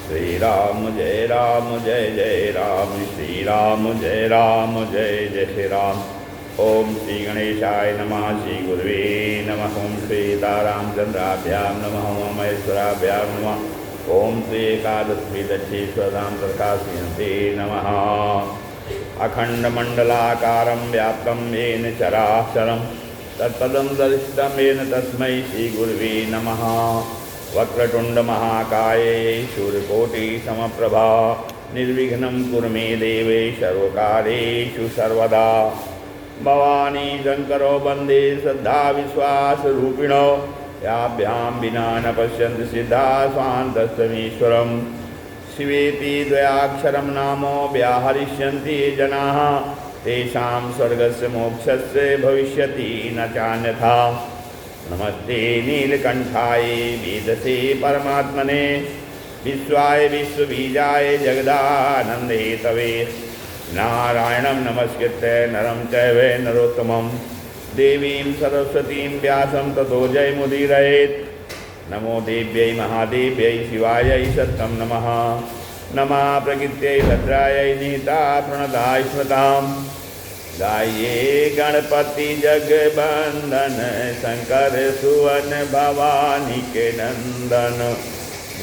श्री राम जय जय राम, श्री राम जय जय श्री राम। ओम श्री गणेशाय नमः, श्री गुरुवे नमः, ओम श्री सीतारामचंद्राभ्यां नमः, ओम महेश्वराभ्यां नमः, ओम श्री एकादशी दक्षेश्वराम प्रकाशयन्ते नमः। अखंडमंडलाकारं व्याप्तं येन चराचरं तत्पदं दर्शितं येन तस्मै श्री गुरुवे नमः। वक्रतुंड महाकाये सूर्यकोटि समप्रभा निर्विघ्नं कुरु मे देवे सर्वकार्येषु सर्वदा। भवानी शंकरो वंदे श्रद्धा विश्वास रूपिणो याभ्यां विना न पश्यन्ति सिद्धा स्वान्तस्तमीश्वरम्। शिवेति द्वयाक्षरं नामो व्याहरिष्यन्ति ये जनाः तेषां स्वर्गस्य मोक्षस्य भविष्यति न चान्यथा। नमस्ते नीलकंठाय वेदसे परमात्मने विश्वाय विश्वबीजाय जगदानंदे तवे। नारायणं नमस्कृत्य नरं चैव नरोत्तमं देवीं सरस्वतीं व्यासं ततो जयमुदीरयेत्। नमो देव्यै महादेव्यै शिवायै सत्यं नमः। नमः प्रकृत्यै भद्रायै निहिता प्रणताय स्मृताम्। गाये गणपति जगबंदन शंकर सुवन भवानी के नंदन।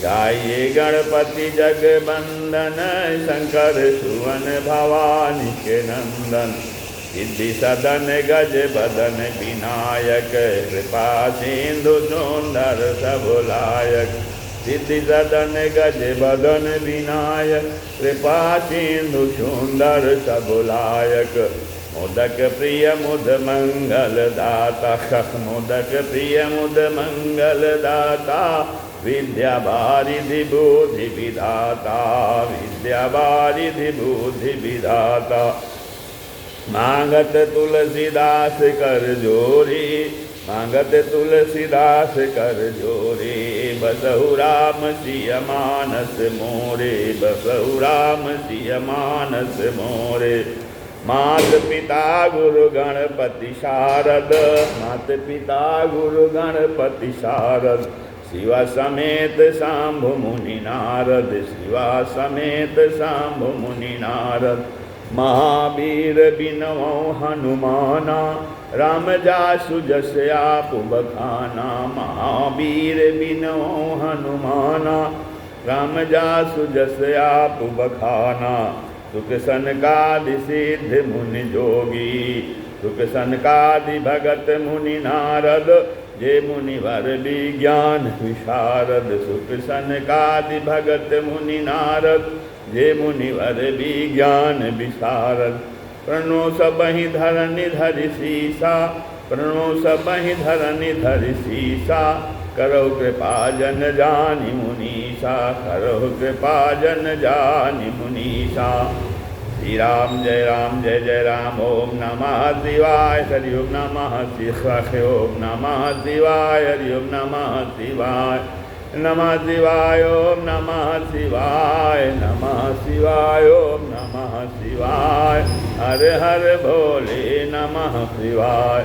गाये गणपति जगबंदन शंकर सुवन भवानी के नंदन। सिद्धि सदन गज बदन विनायक कृपा सिंधु सुंदर सबुलायक। सिद्धि सदन गज बदन विनायक कृपा सिंधु सुंदर सबुलायक। मोदक प्रिय मुद मंगल दाता, मोदक प्रिय मुद मंगल दाता। विद्या वारिधि बुद्धि विधाता, विद्या वारिधि बुद्धि विधाता। मांगत तुलसीदास कर जोरी, मांगत तुलसीदास कर जोरी। बसहु राम सिय मानस मोरे, बसहु राम सिय मानस मोरे। मात पिता गुरु गणपति शारद, मात पिता गुरु गणपति शारद। शिवा समेत शांभु मुनि नारद, शिवा समेत शांभु मुनि नारद। महावीर बिनवो हनुमाना राम जासु जस आप बखाना। महावीर बिनवो हनुमाना राम जासु जस आप बखाना। सुख सनकादि सिद्ध मुनि जोगी, सुख सनकादि भगत मुनि नारद। जे मुनिवर विज्ञान विशारद, सुख सनकादि भगत मुनि नारद। जे मुनिवर विज्ञान विशारद। प्रणो सबहि धरनि धरि सीसा, प्रणो सबहि धरनि धरि सीसा। करो कृपा जन जानि मुनीसा, करो कृपा जन जानि मुनीसा। श्री राम जय जय राम। ओम नमः शिवाय, हरि ओम नमः शिवाय, ओम नमः शिवाय, हरि ओम नमः शिवाय, नमः शिवाय, ओम नमः शिवाय, नमः शिवाय, ओम नमः शिवाय। हर हर भोले नमः शिवाय,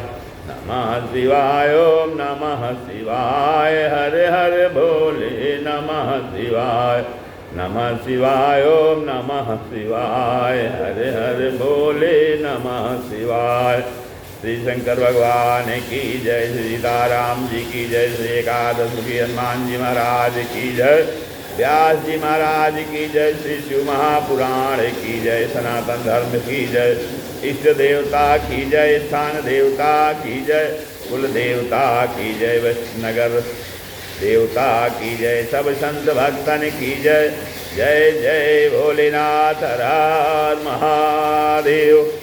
नमः शिवाय, ओम नमः शिवाय। हर हर भोले नमः शिवाय, नमः शिवाय, ओम नमः शिवाय। हर हर भोले नमः शिवाय। श्री शंकर भगवान की जय, श्री सीताराम जी की जय, श्री एकादशी हनुमान जी महाराज की जय, व्यास जी महाराज की जय, श्री शिव महापुराण की जय, सनातन धर्म की जय, इष्ट देवता की जय, स्थान देवता की जय, कुल देवता की जय, वैष्णव देवता की जय, सब संत भक्तन की जय। जय जय भोलेनाथ हर महादेव।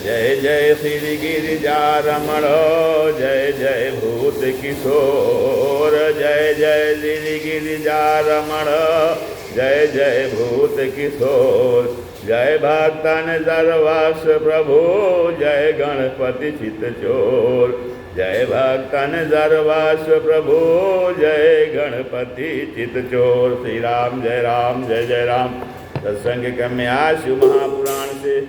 जय जय श्री गिरिजा रमण, जय जय भूत किशोर। जय जय श्री गिरिजा रमण, जय जय भूत किशोर। जय भक्तन सर्वस्व प्रभु, जय गणपति चित चोर। जय भक्तन सर्वस्व प्रभु, जय गणपति चित चोर। श्री राम जय जय राम। सत्संग कन्या शिव महापुराण से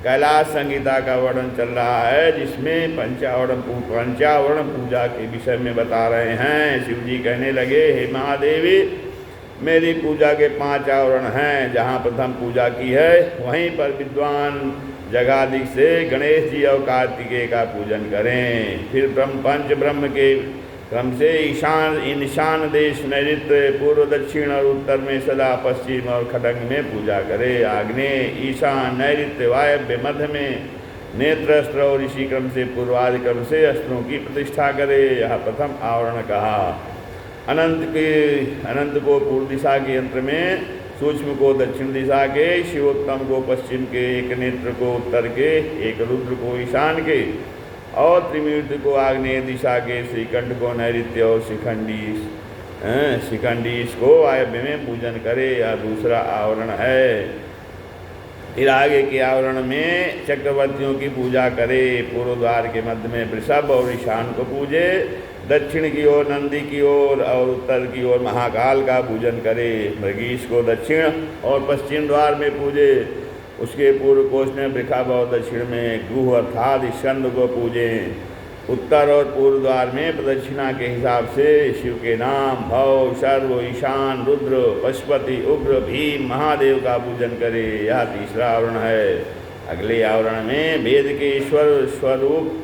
कैलाश संगीता का वर्णन चल रहा है, जिसमें पंचावरण पूजा के विषय में बता रहे हैं। शिव जी कहने लगे, हे महादेवी, मेरी पूजा के 5 आवरण हैं। जहाँ प्रथम पूजा की है वहीं पर विद्वान जगादिक से गणेश जी और कार्तिकेय का पूजन करें। फिर पंच ब्रह्म के क्रम से ईशान देश, नैऋत्य, पूर्व, दक्षिण और उत्तर में सदा, पश्चिम और खड़ंग में पूजा करे। आग्नेय, ईशान, नैऋत्य, वायव्य, मध्य में नेत्र, अस्त्र और इसी क्रम से पूर्वादि क्रम से अस्त्रों की प्रतिष्ठा करे। यह प्रथम आवरण कहा। अनंत को पूर्व दिशा के यंत्र में, सूक्ष्म को दक्षिण दिशा के, शिवोत्तम को पश्चिम के, एक नेत्र को उत्तर के, एक रुद्र को ईशान के और त्रिमूर्ति को आग्नेय दिशा के, श्रीकंठ को नैऋत्य और शिखंडीश को वायव्य में पूजन करे। यह दूसरा आवरण है। फिर आगे के आवरण में चक्रवर्तियों की पूजा करे। पूर्व द्वार के मध्य में वृषभ और ईशान को पूजे, दक्षिण की ओर नंदी की ओर और उत्तर की ओर महाकाल का पूजन करे। मृगीश को दक्षिण और पश्चिम द्वार में पूजे, उसके पूर्व कोष में वृषभ और दक्षिण में गुह अर्थात स्कंद को पूजे। उत्तर और पूर्व द्वार में प्रदक्षिणा के हिसाब से शिव के नाम भव, सर्व, ईशान, रुद्र, पशुपति, उग्र, भीम, महादेव का पूजन करे। यह तीसरा आवरण है। अगले आवरण में वेद के ईश्वर स्वरूप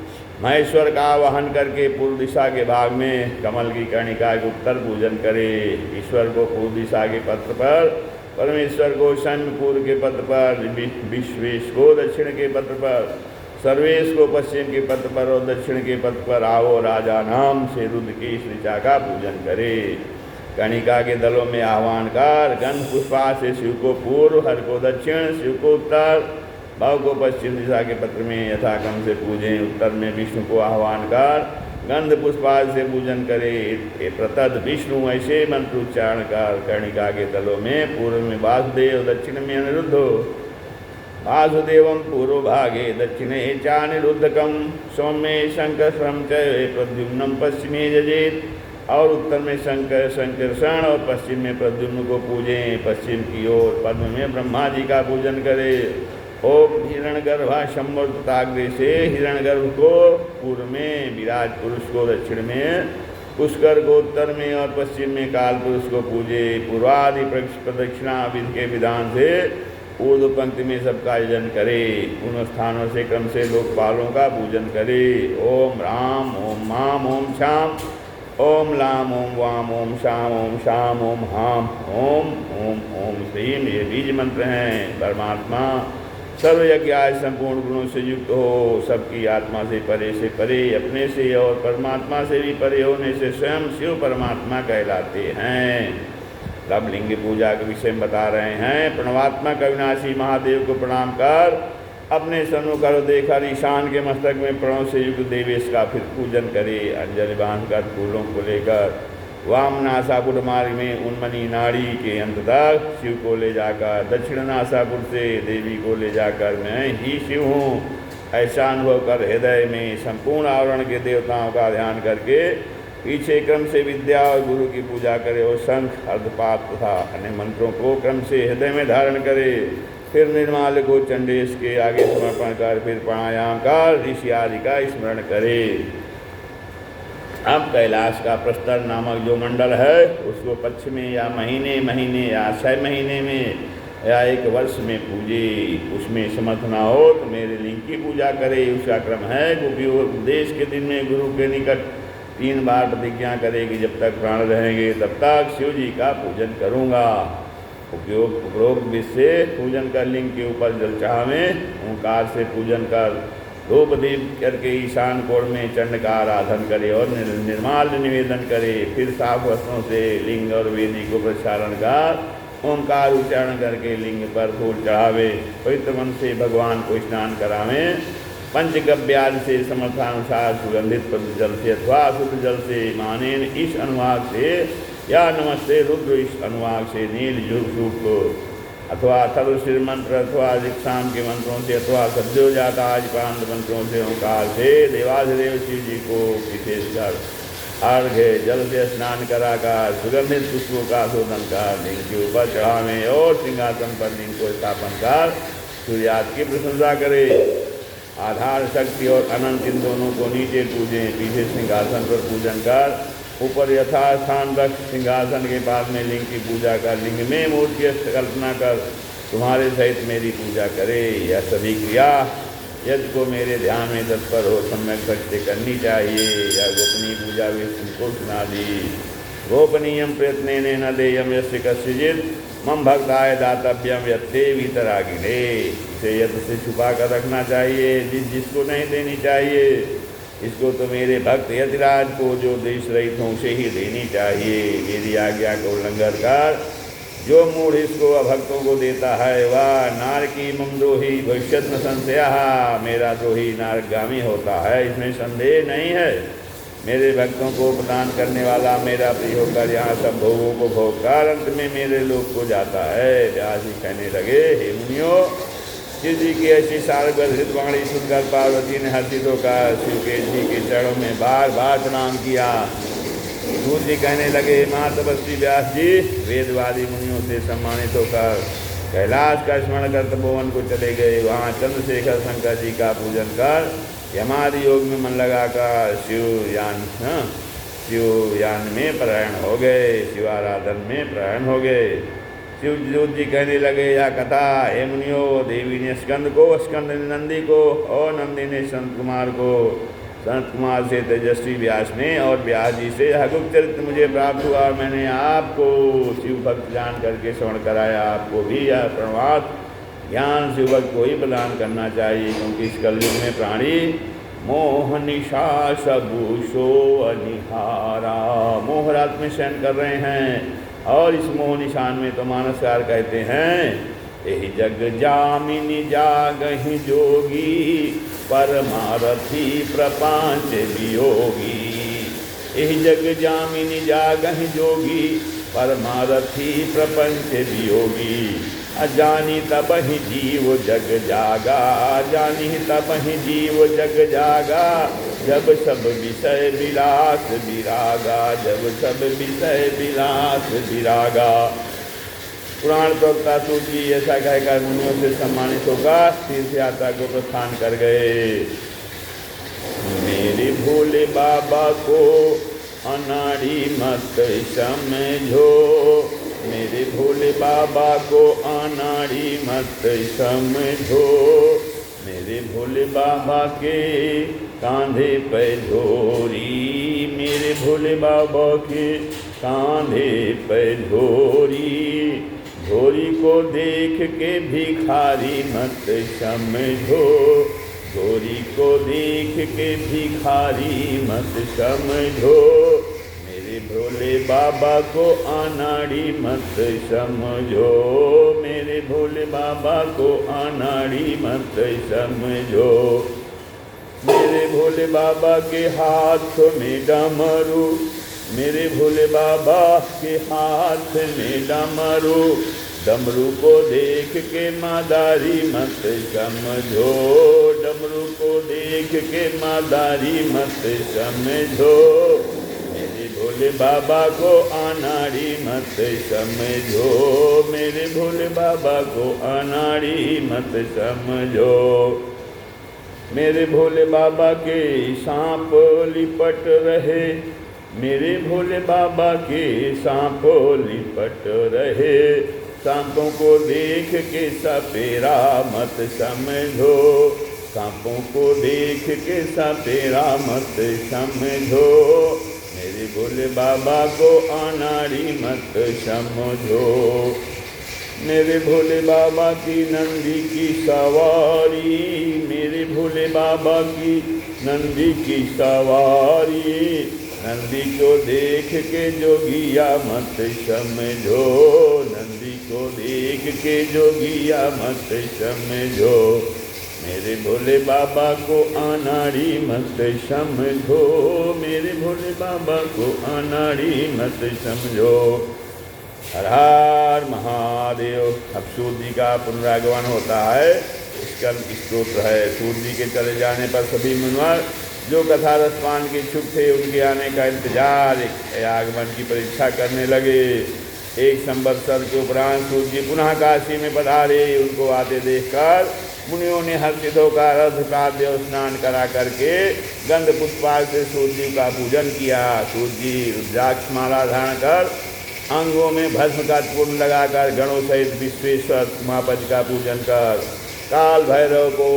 महेश्वर का आवाहन करके पूर्व दिशा के भाग में कमल की कर्णिका के उत्तर पूजन करे। ईश्वर को पूर्व दिशा के पत्र पर, परमेश्वर को शनि पूर्व के पत्र पर, विश्वेश को दक्षिण के पत्र पर, सर्वेश को पश्चिम के पत्र पर और दक्षिण के पत्र पर आओ राजा नाम से रुद्र की ऋचा का पूजन करे। कणिका के दलों में आह्वान कर गंध पुष्पा से शिव को पूर्व, हर को दक्षिण, शिव को उत्तर, भाव को पश्चिम दिशा के पत्र में यथाक्रम से पूजें। उत्तर में विष्णु को आह्वान कर गंध पुष्पाद से पूजन करे। प्रतद विष्णु ऐसे मंत्र उच्चारण कर कर्णिका के दलों में पूर्व में वासुदेव, दक्षिण में अनिरुद्ध, वासुदेवं पूर्व भागे दक्षिणे चानिरुद्धकम, सौम्ये शंकरम च प्रद्युम्नम पश्चिमे जजेत। और उत्तर में शंकरषण और पश्चिम में प्रद्युम्न को पूजें। पश्चिम की ओर पद्म में ब्रह्मा जी का पूजन करे। ओम हिरण्यगर्भा शंभुताग्रे से हिरण्यगर्भ को पूर्व में, विराज पुरुष को दक्षिण में, पुष्कर को उत्तर में और पश्चिम में काल पुरुष को पूजे। पूर्वादि प्रदक्षिणा विधि के विधान से ऊर्ध्व पंक्ति में सबका आयोजन करे। उन स्थानों से क्रम से लोकपालों का पूजन करे। ओम राम, ओम माम, ओम श्याम, ओम लाम, ओम वाम, ओम श्याम, ओम श्याम, ओम हाम, ओम ओम ओम श्रीम। ये बीज मंत्र हैं। परमात्मा सर्वयज्ञ संपूर्ण गुणों से युक्त हो, सबकी आत्मा से परे, अपने से और परमात्मा से भी परे होने से स्वयं शिव परमात्मा कहलाते हैं। तब लिंग पूजा के विषय में बता रहे हैं। प्रणवात्मक अविनाशी महादेव को प्रणाम कर अपने सन्मुख कर देखकर ईशान के मस्तक में प्रणव से युक्त देवेश का फिर पूजन करे। अंजलि बांधकर फूलों को लेकर वाम नासापुर मार्ग में उन्मनी नाड़ी के अंत तक शिव को ले जाकर दक्षिण नासापुर से देवी को ले जाकर मैं ही शिव हूँ ऐसा अनुभव कर हृदय में संपूर्ण आवरण के देवताओं का ध्यान करके पीछे क्रम से विद्या और गुरु की पूजा करे और शंख, अर्धपात तथा अन्य मंत्रों को क्रम से हृदय में धारण करे। फिर निर्माल्य को चंडेश के आगे समर्पण कर फिर प्राणायाम कर ऋषि आदि का स्मरण करे। अब कैलाश का प्रस्तर नामक जो मंडल है उसको पक्ष में या महीने या 6 महीने में या 1 वर्ष में पूजे। उसमें समर्थ ना हो तो मेरे लिंग की पूजा करे। उसका क्रम है क्योंकि वो उपदेश के दिन में गुरु के निकट 3 बार प्रतिज्ञा करे कि जब तक प्राण रहेंगे तब तक शिव जी का पूजन करूँगा। उपरोक्त विधि से पूजन कर लिंग के ऊपर जल चढ़ावें, ओंकार से पूजन कर धूप दीप करके ईशान कोण में चंड का आराधन करे और निर्माल निवेदन करे। फिर साफ वस्त्रों से लिंग और वेदी को प्रक्षालन कर ओंकार उच्चारण करके लिंग पर फूल चढ़ावे। पवित्र मन से भगवान को स्नान करावें। पंचगव्यादि से समर्थानुसार सुगंधित पवित्र जल से अथवा शुद्ध जल से मानेन इस अनुवाद से या नमस्ते रुद्र इस अनुवाद से नील युग अथवा अथर्व शिर मंत्र अथवा दिक्षाम के मंत्रों से अथवा सद्यो जाता आज पांड मंत्रों से ओंकार से देवाधिदेव शिव जी को विशेषकर अर्घ्य जल से स्नान कराकर सुगंधित पुष्पों का शोधन कर लिंग के ऊपर चढ़ावें और सिंहासन पर लिंग को स्थापन कर सूर्यास्त की प्रशंसा करे। आधार शक्ति और अनंत इन दोनों को नीचे पूजें। पीछे सिंहासन पर पूजन कर ऊपर यथास्थान रख सिंहासन के पास में लिंग की पूजा कर, लिंग में मूर्ति कल्पना कर तुम्हारे सहित मेरी पूजा करे। यह सभी क्रिया यज्ञ को मेरे ध्यान में तत्पर हो सम्यक भक्ति करनी चाहिए। यह गोपनीय पूजा भी तुमको सुना दी। गोपनीयम प्रयत्न न देयम यस्य कस्यचित् मम भक्ताय दातव्यम यत्ते वीतरागिणे। इसे यत्न से छुपा कर रखना चाहिए, जिसको नहीं देनी चाहिए। इसको तो मेरे भक्त यतिराज को जो देश रहित हों उसे ही देनी चाहिए। मेरी आज्ञा को उल्लंघन कर जो मूढ़ इसको अभक्तों को देता है वह नारकी ममद्रोही भविष्यत् न संशय। मेरा द्रोही नारगामी होता है, इसमें संदेह नहीं है। मेरे भक्तों को प्रदान करने वाला मेरा प्रिय होकर यहाँ सब भोगों को भोग कर अंत में मेरे लोक को जाता है। व्यास जी कहने लगे, हे मुनियो, शिव जी की ऐसी सार्वगत वाणी सुनकर पार्वती ने हर्षित होकर शिव के जी के चरणों में बार बार प्रणाम किया। सूत जी कहने लगे, माँ तपस्वी व्यास जी वेदवादी मुनियों से सम्मानित होकर कैलाश का स्मरण कर तपोवन को चले गए। वहाँ चंद्रशेखर शंकर जी का पूजन कर यमादि योग में मन लगाकर शिवयान में प्रयाण हो गए, शिवाराधन में प्रयाण हो गए। शिव जी कहने लगे, यह कथा हे मुनियो, देवी ने स्कंद को, स्कंद ने नंदी को और नंदी ने संत कुमार को, संत कुमार से तेजस्वी व्यास ने और व्यास जी से यह गुप्त चरित्र मुझे प्राप्त हुआ। मैंने आपको शिव भक्त जान करके श्रवण कराया। आपको भी यह प्रणवाद ज्ञान शिव भक्त को ही प्रदान करना चाहिए, क्योंकि इस कलयुग में प्राणी मोह निशा सबूशो अनिहारा, मोह रात में शयन कर रहे हैं और इस मोह निशान में तो मानसकार कहते हैं, यही जग जामिनी जागहि जोगी परमारथी प्रपंच वियोगी। यही जग जामिनी जागहि जोगी परमारथी प्रपंच वियोगी। अजानी तब ही जीव जग जागा, जानी तब ही जीव जग जागा, जब सब विषय विलास विरागा, जब सब विषय विलास विरागा। पुराण प्रवक्ता सूत जी ऐसा कहकर मुनियों से सम्मानित होकर तीर्थ यात्रा को प्रस्थान कर गए। मेरे भोले बाबा को अनाड़ी मत समझो, मेरे भोले बाबा को अनाड़ी मत समझो। मेरे भोले बाबा के कांधे पे झोरी, मेरे भोले बाबा के कांधे पे झोरी। झोरी को देख के भिखारी मत समझो, झोरी को देख के भिखारी मत समझो। मेरे भोले बाबा को अनाड़ी मत समझो, मेरे भोले बाबा को अनाड़ी मत समझो। मेरे भोले बाबा के हाथ में डमरू, मेरे भोले बाबा के हाथ में डमरू। डमरू को देख के मादारी मत समझो, डमरू को देख के मादारी मत समझो। मेरे भोले बाबा को अनाड़ी मत समझो, मेरे भोले बाबा को अनाड़ी मत समझो। मेरे भोले बाबा के सांप लिपट रहे, मेरे भोले बाबा के सांप लिपट रहे। सांपों को देख के सपेरा मत समझो, सांपों को देख के सपेरा मत समझो। मेरे भोले बाबा को अनाड़ी मत समझो। मेरे भोले बाबा की नंदी की सवारी, मेरे भोले बाबा की नंदी की सवारी। नंदी को देख के जोगिया मत समझो, नंदी को देख के जोगिया मत समझो। मेरे भोले बाबा को अनाड़ी मत समझो, मेरे भोले बाबा को अनाड़ी मत समझो। हर हर महादेव। अब सूर्य जी का पुनरागमन होता है, इसका स्तोत्र है। सूर्य जी के चले जाने पर सभी मुनिवर जो कथा रसपान के इच्छुक थे उनके आने का इंतजार, आगमन की परीक्षा करने लगे। 1 संवत्सर के उपरांत सूर्य जी पुनः काशी में पधारे। उनको आते देखकर मुनियों ने हर्षित होकर अर्धप्रात देव स्नान करा करके गंध पुष्पाल से सूर्य जी का पूजन किया। सूर्य जी रुद्राक्ष माला धारण कर अंगों में भस्म का पूर्ण लगाकर गणों सहित विश्वेश्वर उमापति का पूजन कर काल भैरव को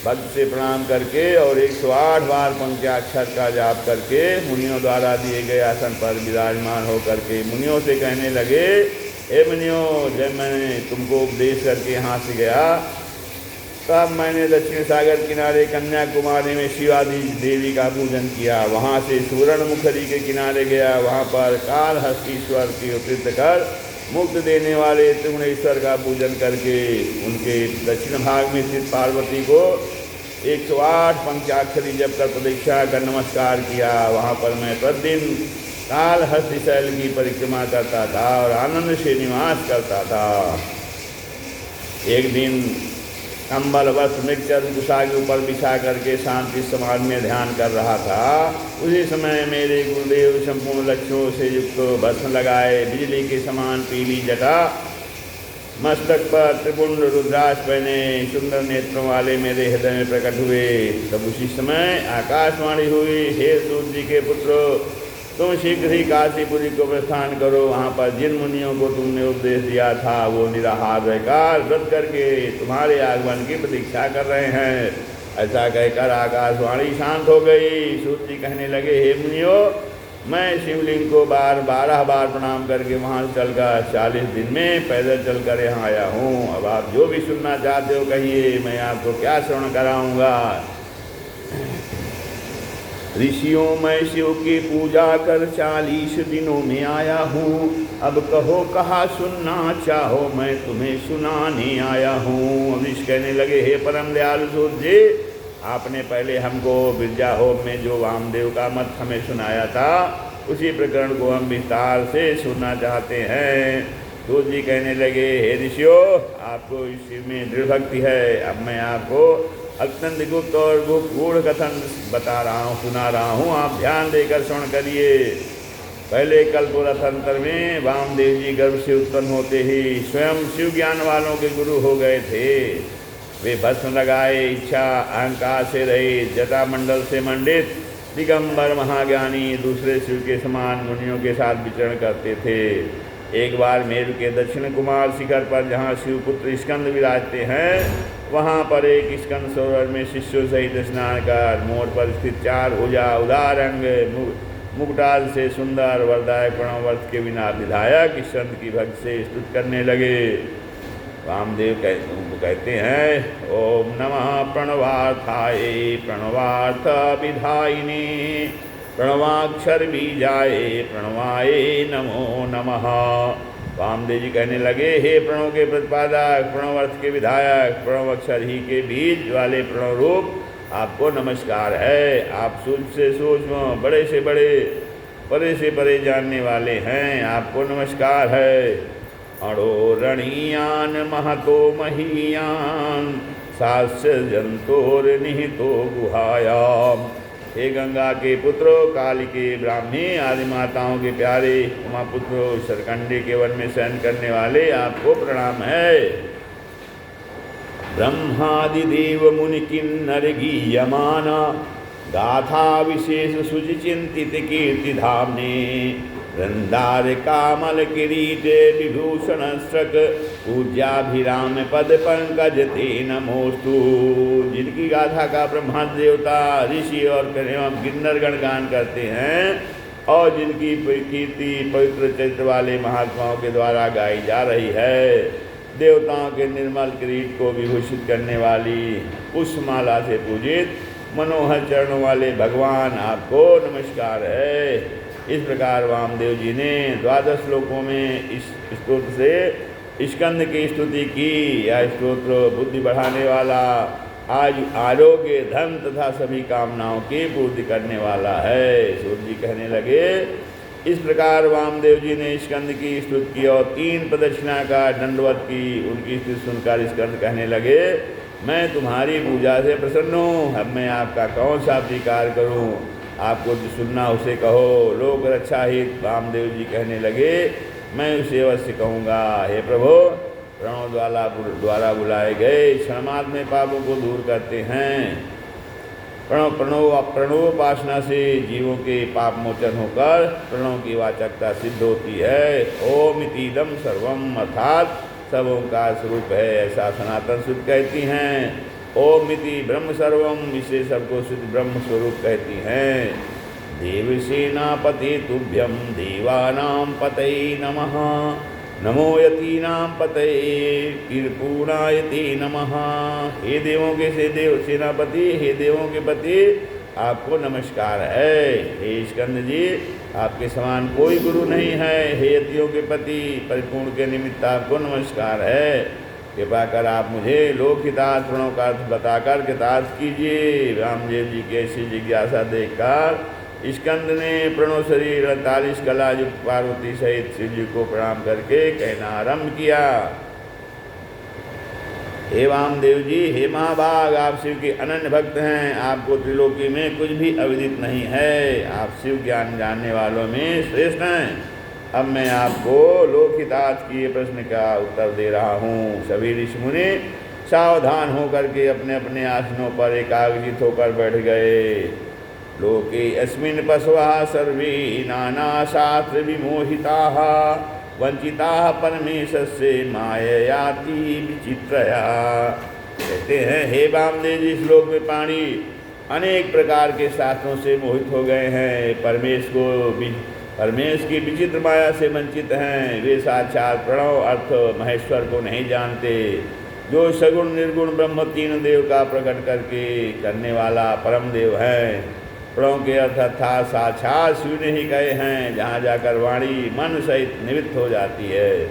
भक्त से प्रणाम करके और 108 बार पंचाक्षर का जाप करके मुनियों द्वारा दिए गए आसन पर विराजमान होकर के मुनियों से कहने लगे, हे मुनियों, जब मैंने तुमको उपदेश करके यहाँ से गया तब मैंने दक्षिण सागर किनारे कन्याकुमारी में शिवाजी देवी का पूजन किया। वहाँ से सुवर्ण मुखरी के किनारे गया, वहाँ पर काल हस्तीश्वर की उपृत कर मुक्त देने वाले त्रिगुणेश्वर का पूजन करके उनके दक्षिण भाग में स्थित पार्वती को 108 पंचाक्षरी जप कर प्रदक्षिणा कर नमस्कार किया। वहाँ पर मैं प्रतिदिन काल हस्ती शैल की परिक्रमा करता था और आनंद से निवास करता था। एक दिन कंबल वस्त्र मृगचर गुस्सा के ऊपर बिछा करके शांति समाज में ध्यान कर रहा था। उसी समय मेरे गुरुदेव संपूर्ण लक्ष्यों से युक्त भस्म लगाए बिजली के समान पीली जटा मस्तक पर त्रिपुंड रुद्राक्ष पहने सुंदर नेत्रों वाले मेरे हृदय में प्रकट हुए। तब उसी समय आकाशवाणी हुई, हे सूर्य जी के पुत्र, तुम शीघ्र ही काशीपुरी को प्रस्थान करो। वहाँ पर जिन मुनियों को तुमने उपदेश दिया था वो निराहार रहकर व्रत करके तुम्हारे आगमन की प्रतीक्षा कर रहे हैं। ऐसा कहकर आकाशवाणी शांत हो गई। सूर्य जी कहने लगे, हे मुनियों, मैं शिवलिंग को 12 बार प्रणाम करके वहाँ से चलकर 40 दिन में पैदल चलकर यहाँ आया हूँ। अब आप जो भी सुनना चाहते हो कहिए, मैं आपको क्या श्रवण कराऊँगा। ऋषियों, मैं शिव की पूजा कर 40 दिनों में आया हूँ। अब कहो कहा सुनना चाहो, मैं तुम्हें सुनाने आया हूँ। ऋषि कहने लगे, हे परम दयालु सूर्य जी, आपने पहले हमको विद्याहोम में जो वामदेव का मत हमें सुनाया था उसी प्रकरण को हम विस्तार से सुनना चाहते हैं। सूर्य जी कहने लगे, हे ऋषियों, आपको इस शिव में दृढ़ भक्ति है। अब मैं आपको अत्यंत गुप्त और गूढ़ कथन बता रहा हूँ, सुना रहा हूँ, आप ध्यान देकर श्रवण करिए। पहले कल्परथंतर में वामदेव जी गर्भ से उत्पन्न होते ही स्वयं शिव ज्ञान वालों के गुरु हो गए थे। वे भस्म लगाए, इच्छा अहंकार से रहित, जटा मंडल से मंडित दिगंबर महाज्ञानी दूसरे शिव के समान मुनियों के साथ विचरण करते थे। एक बार मेरु के दक्षिण कुमार शिखर पर जहाँ शिवपुत्र स्कंद विराजते हैं वहाँ पर एक स्कंद सरोवर में शिष्यों सहित स्नान कर मोड़ पर स्थित 4 भुजा उदार अंग मुकुटाल से सुंदर वरदायक प्रणवर्त के बिना विधायक स्कंद की भक्त से स्तुत करने लगे। वामदेव कहते हैं, ओम नमः प्रणवार्थाय प्रणवार्थ विधायिने प्रणवाक्षर बीजाय प्रणवाय नमो नमः। वामदेव जी कहने लगे, हे प्रणव के प्रतिपादक, प्रणवर्थ के विधायक, प्रणव अक्षर ही के बीज वाले प्रणव रूप आपको नमस्कार है। आप सूक्ष्म से सूक्ष्म, बड़े से बड़े, परे से परे जानने वाले हैं, आपको नमस्कार है। अणोरणीयान महतो महीयान सास्य जंतोर निहितो गुहायाम। हे गंगा के पुत्रो, काली के ब्राह्मी आदि माताओं के प्यारे उमापुत्रो, सरकंडे के वन में शयन करने वाले आपको प्रणाम है। ब्रह्मादि देव मुनि किन्नर गीयमाना गाथा विशेष सुचिचिंतित कीर्ति धामने वृंदार कामल किरीट विभूषण स्त्रक पूज्याभिराम पद पंकज ते नमोस्तु। जिनकी गाथा का ब्रह्मा देवता, ऋषि और एवं किन्नरगण गान करते हैं और जिनकी कीर्ति पवित्र चरित्र वाले महात्माओं के द्वारा गाई जा रही है। देवताओं के निर्मल किरीट को विभूषित करने वाली पुष्पमाला से पूजित मनोहर चरणों वाले भगवान आपको नमस्कार है। इस प्रकार वामदेव जी ने 12 श्लोकों में इस स्तोत्र से स्कंद की स्तुति की। यह स्तोत्र बुद्धि बढ़ाने वाला, आज आरोग्य, धन तथा सभी कामनाओं की पूर्ति करने वाला है। सूर्य जी कहने लगे, इस प्रकार वामदेव जी ने स्कंद की स्तुति की और 3 प्रदक्षिणा का दंडवत की। उनकी स्तुति सुनकर स्कंद कहने लगे, मैं तुम्हारी पूजा से प्रसन्न हूँ। अब मैं आपका कौन सा स्वीकार करूँ, आपको जो सुनना उसे कहो। लोक रक्षा हित वामदेव जी कहने लगे, मैं उसे अवश्य कहूँगा। हे प्रभु, प्रणव द्वारा बुलाए गए क्षणमात्र में पापों को दूर करते हैं। प्रणवोपासना से जीवों के पाप मोचन होकर प्रणव की वाचकता सिद्ध होती है। ओम इतीदम सर्वम अर्थात सब ओंकार स्वरूप है, ऐसा सनातन शुद्ध कहती हैं। ओम इति ब्रह्म सर्वम, इसे सबको शुद्ध ब्रह्म स्वरूप कहती हैं। देवसेनापति तुभ्यम देवानां पतये नमः, नमो यतीनां पतये कीर्पूर्णायते नमः। हे देवों के सेनापति, हे देवों के पति, आपको नमस्कार है। हे स्कंद जी, आपके समान कोई गुरु नहीं है। हे यतियों के पति, परिपूर्ण के निमित्त आपको नमस्कार है। कृपा कर आप मुझे लोकहितार्थ प्रणव का अर्थ बताकर कृतार्थ कीजिए। रामदेव जी की ऐसी जिज्ञासा देखकर स्कंद ने प्रणव शरीर 48 कला युक्त पार्वती सहित शिव जी को प्रणाम करके कहना आरंभ किया। हे वामदेव जी, हे महाभाग, आप शिव के अनन्य भक्त हैं। आपको त्रिलोकी में कुछ भी अविदित नहीं है। आप शिव ज्ञान जानने वालों में श्रेष्ठ हैं। अब मैं आपको लोकहितार्थ किए प्रश्न का उत्तर दे रहा हूँ। सभी ऋषि मुनि सावधान होकर के अपने अपने आसनों पर एकाग्रचित होकर बैठ गए। लोके अस्मिन् पशवः सर्वे नाना शास्त्र विमोहिताः वंचिताः परमेशस्य माययाति विचित्रया। कहते हैं, हे वामदेव जी, इस लोक में प्राणी अनेक प्रकार के शास्त्रों से मोहित हो गए हैं, परमेश की विचित्र माया से वंचित हैं। वे साक्षात प्रणव अर्थ महेश्वर को नहीं जानते, जो सगुण निर्गुण ब्रह्म तीन देव का प्रकट करके करने वाला परम देव है। प्रणव के अर्थ अर्थात साक्षात शिव ने ही कहे हैं, जहाँ जाकर वाणी मन सहित निवृत्त हो जाती है।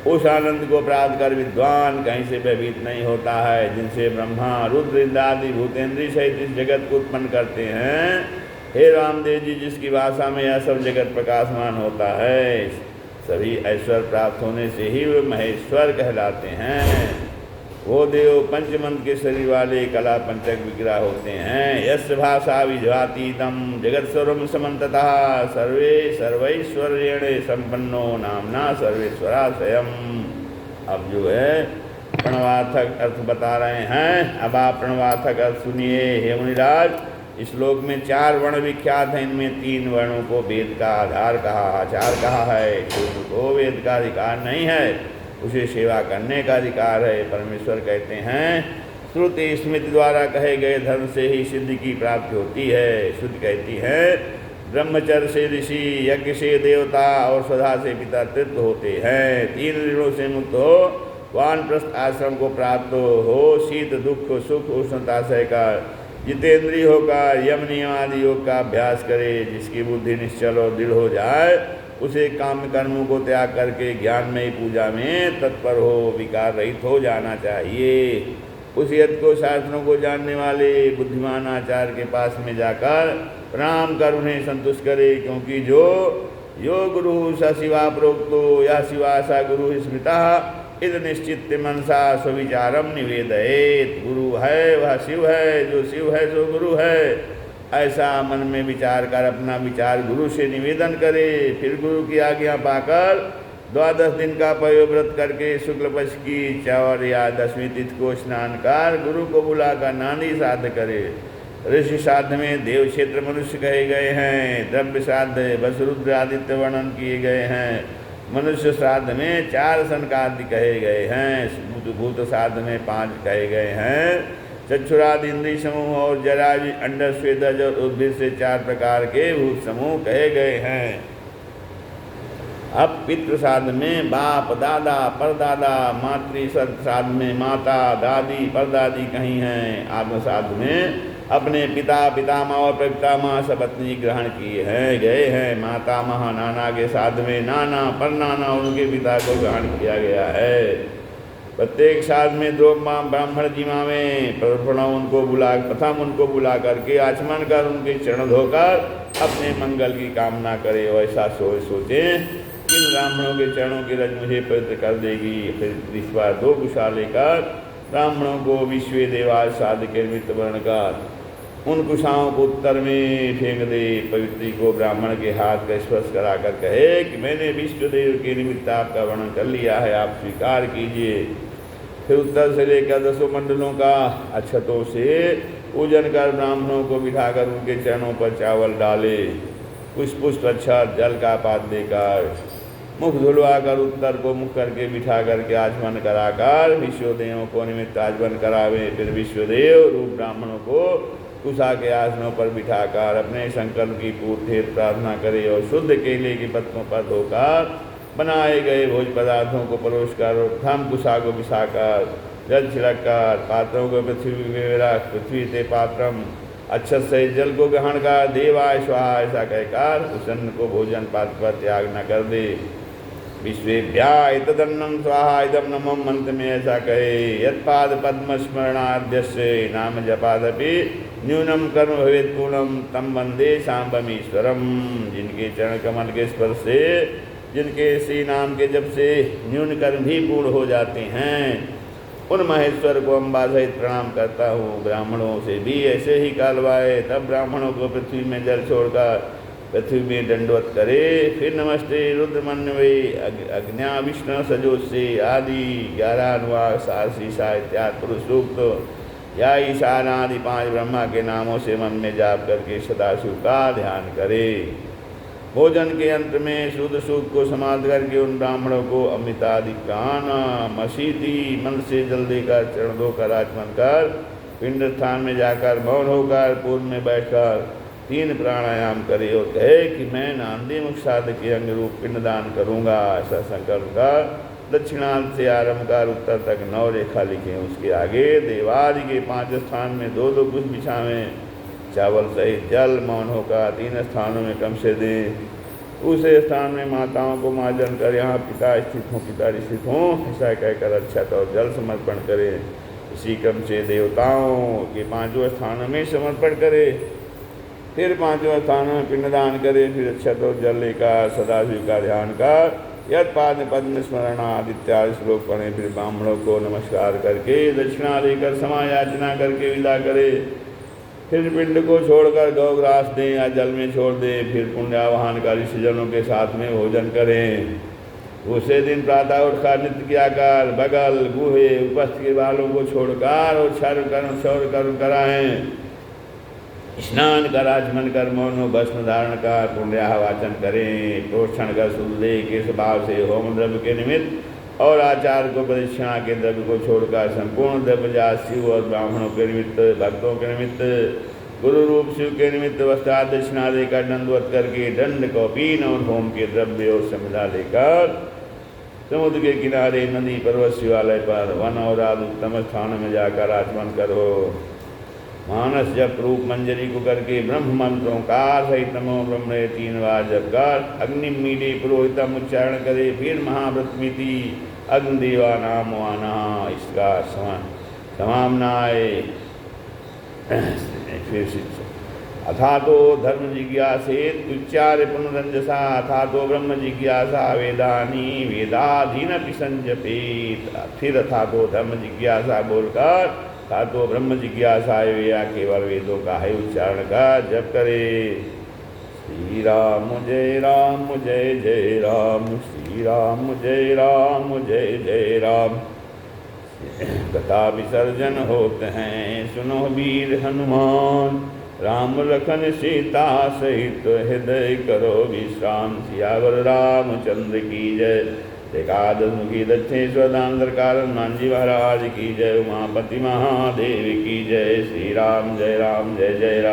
उस आनंद को प्राप्त कर विद्वान कहीं से भयभीत नहीं होता है, जिनसे ब्रह्मा रुद्र इंद्रादि भूतेंद्री सहित इस जगत को उत्पन्न करते हैं। हे रामदेव जी, जिसकी भाषा में यह सब जगत प्रकाशमान होता है, सभी ऐश्वर्य प्राप्त होने से ही वे महेश्वर कहलाते हैं। वो देव पंचमंत्र के शरीर वाले कला पंचक विग्रह होते हैं। यस्य भाषा विज्वातीतम जगत सर्वम समन्ततः सर्वे सर्वैश्वर्येण संपन्नो नामना सर्वेश्वराशयम। अब जो है प्रणवार्थक अर्थ बता रहे हैं। अब आप प्रणवार्थक अर्थ सुनिए। हे मुनिराज, इस श्लोक में 4 वर्ण विख्यात हैं। इनमें 3 वर्णों को वेद का आधार कहा, आचार कहा है। शूद्र को वेद का अधिकार नहीं है, उसे सेवा करने का अधिकार है। परमेश्वर कहते हैं, श्रुति स्मृति द्वारा कहे गए धर्म से ही सिद्धि की प्राप्ति होती है। श्रुति कहती है, ब्रह्मचर्य से ऋषि, यज्ञ से देवता और स्वधा से पितृत्व होते हैं। 3 ऋणों से मुक्त हो वानप्रस्थ आश्रम को प्राप्त हो, शीत दुख सुख उष्णता सहकर जितेंद्रिय होकर यम नियम आदि योग का अभ्यास करे। जिसकी बुद्धि निश्चल और दृढ़ हो जाए, उसे काम कर्मों को त्याग करके ज्ञानमयी पूजा में तत्पर हो, विकार रहित हो जाना चाहिए। उस यज्ञ को शास्त्रों को जानने वाले बुद्धिमान आचार्य के पास में जाकर प्रणाम कर उन्हें संतुष्ट करे, क्योंकि जो यो गुरु स शिवा प्रोक्तो या शिवा सा गुरु स्मृता इद निश्चित मनसा स्वविचारम निवेदयेत। गुरु है वह शिव है, जो शिव है सो गुरु है, ऐसा मन में विचार कर अपना विचार गुरु से निवेदन करे। फिर गुरु की आज्ञा पाकर 12 दिन का पयोव्रत करके शुक्ल पक्ष की चौर या 10वीं तिथि को स्नान कर गुरु को बुलाकर नांदी श्राद्ध करे। ऋषि श्राद्ध में देव क्षेत्र मनुष्य कहे गए हैं, द्रव्य श्राद्ध बस रुद्र आदित्य वर्णन किए गए हैं। मनुष्य श्राद्ध में 4 सनकादि कहे गए हैं। भूत श्राद्ध में 5 कहे गए हैं। चक्षुरादि इंद्रिय समूह और जरादि अंडर स्वेदज और उद्भिद से 4 प्रकार के भूत समूह कहे गए हैं। अब पितृ श्राद्ध में बाप दादा परदादा, मातृ श्राद्ध में माता दादी परदादी कहीं हैं। आत्म श्राद्ध में अपने पिता पितामह और प्रपितामह सपत्नी ग्रहण किए हैं गए हैं। माता महा नाना के श्राद्ध में नाना परनाना उनके पिता को ग्रहण किया गया है। प्रत्येक श्राद्ध में 2 ब्राह्मण जिमा में प्रथम उनको बुला करके आचमन कर उनके चरण धोकर अपने मंगल की कामना करे। ऐसा सोचें किन ब्राह्मणों के चरणों की रज मुझे पवित्र कर देगी। फिर इस बार 2 कुशा लेकर ब्राह्मणों को विश्व देवाल श्राद्ध के निमित्त वर्ण कर उन कुशाओं को उत्तर में फेंक दे। पवित्री को ब्राह्मण के हाथ का स्पर्श कराकर कहे कि मैंने विश्वदेव के निमित्त आपका वर्णन कर लिया है, आप स्वीकार कीजिए। फिर उत्तर से लेकर 10 मंडलों का अक्षतों से पूजन कर ब्राह्मणों को बिठाकर उनके चरणों पर चावल डाले। कुछ पुष्प अक्षत जल का पात देकर मुख धुलवाकर उत्तर को मुख करके बिठा करके आचमन कराकर विश्वदेवों को निमित्त आचमन करावे। फिर विश्वदेव रूप ब्राह्मणों को कुशा के आसनों पर बिठाकर अपने संकल्प की पूर्ति प्रार्थना करे और शुद्ध केले के पत्तों पर धोकर बनाए गए भोज पदार्थों को परोसकर उत्तम कुशा को बिछाकर जल छिड़ककर पात्रों को पृथ्वी में रख, पृथ्वी से पात्रम अक्षत से जल को ग्रहण कर देवाय स्वाहा ऐसा कहकर उस अन्न को भोजन पात्र पर त्याग न कर दे। विश्वेभ्या तदन्नम स्वाहा इदम नमम मंत्र में ऐसा कहे। यत्पाद पद्म स्मरणाद्यस्य नाम जपादपि न्यूनम कर्म भवेत् पूर्णम तम वंदे सांबमीश्वरम। जिनके चरण कमल के स्पर्श से, जिनके श्री नाम के जप से न्यून कर्म भी पूर्ण हो जाते हैं, उन महेश्वर को अम्बा सहित प्रणाम करता हूँ। ब्राह्मणों से भी ऐसे ही कहलवाए। तब ब्राह्मणों को पृथ्वी में जल छोड़कर पृथ्वी में दंडवत करे। फिर नमस्ते रुद्रमन्वे अग्न्या विष्णु सजोसे आदि 11 अनुवाक सारसी सा इत्यादि पुरुष सूक्त या ईशान आदि 5 ब्रह्मा के नामों से मन में जाप करके सदाशिव का ध्यान करे। भोजन के अंत में शुद्ध सूक्त को समाप्त करके उन ब्राह्मणों को अमृतादि प्राण मसीति मंत्र से जल देकर चरण धोकर आचमन कर पिंड स्थान में जाकर मौन होकर पूर्व में बैठकर 3 प्राणायाम करे और कहे कि मैं नांदी मुख साधक के अंग रूप पिंडदान करूँगा। ऐसा संकल्प कर दक्षिणांत से आरंभ कर उत्तर तक 9 रेखा लिखें। उसके आगे देवादि के 5 स्थान में 2-2 कुछ बिछावें। चावल सहित जल मौन होकर 3 स्थानों में कम से दें। दूसरे स्थान में माताओं को मार्जन कर यहाँ पिता स्थित हों, पिता स्थित हों ऐसा कहकर अक्षत और जल समर्पण करें। इसी क्रम से देवताओं के 5 स्थानों में समर्पण करें। फिर 5वें स्थान में पिंडदान करे। फिर अक्षत और जल लेकर सदाशिव का ध्यान कर यत्पाद पद्म स्मरण आदित्यादि श्लोक पढ़े। फिर ब्राह्मणों को नमस्कार करके दक्षिणा लेकर समायाचना करके विदा करे। फिर पिंड को छोड़कर गौग्रास दें या जल में छोड़ दें। फिर पुण्यावाहन का ऋषिजनों के साथ में भोजन करें। दूसरे दिन प्रातः उठकर नित्य किया कर बगल गुहे उपस्थ के बालों को छोड़कर और क्षौर कर्म कराएं। स्नान कर आचमन कर मौनो भस्म धारण कर पुण्यावाचन करें। प्रोक्षण कर शुद्ध के स्वभाव से होम द्रव्य के निमित्त और आचार को प्रदक्षिणा के द्रव्य को छोड़कर संपूर्ण द्रव्य जा शिव और ब्राह्मणों के निमित्त, भक्तों के निमित्त, गुरु रूप शिव के निमित्त वस्त्राद दक्षिणा देकर दंडवत करके दंड कौपीन और होम के द्रव्य और संविदा लेकर समुद्र के किनारे नदी पर्वत शिवालय पर वन और आदि उत्तम स्थानों में जाकर आचमन करो। मानस जप रूप मंजरी को करके ब्रह्म मंत्रों का सहित नमो ब्रह्मणे 3 बार जप कर अग्नि मीडे पुरोहितम उच्चारण करे। फिर महाव्रतमिति अग्निदेवा नाम वाना इसका समामनाए। फिर अथा तो धर्म जिज्ञासेत उच्चार्य पुनरंजसा अथा तो ब्रह्म जिज्ञासा वेदानी वेदाधीन संजपेत। फिर अथा तो धर्म जिज्ञासा बोलकर था तो ब्रह्म जिज्ञासा या केवल वेदों का है उच्चारण का जप करे। श्री राम जय राम जय जय राम, श्री राम जय राम जय जय राम। कथा विसर्जन होते हैं सुनो वीर हनुमान, राम लखन सीता सहित हृदय करो विश्राम। सियावर रामचंद्र की जय। एकादश मुखी दक्षिणेश्वर दामोदर हनुमान जी महाराज की जय। उमापति महादेव की जय। श्री राम जय जय राम।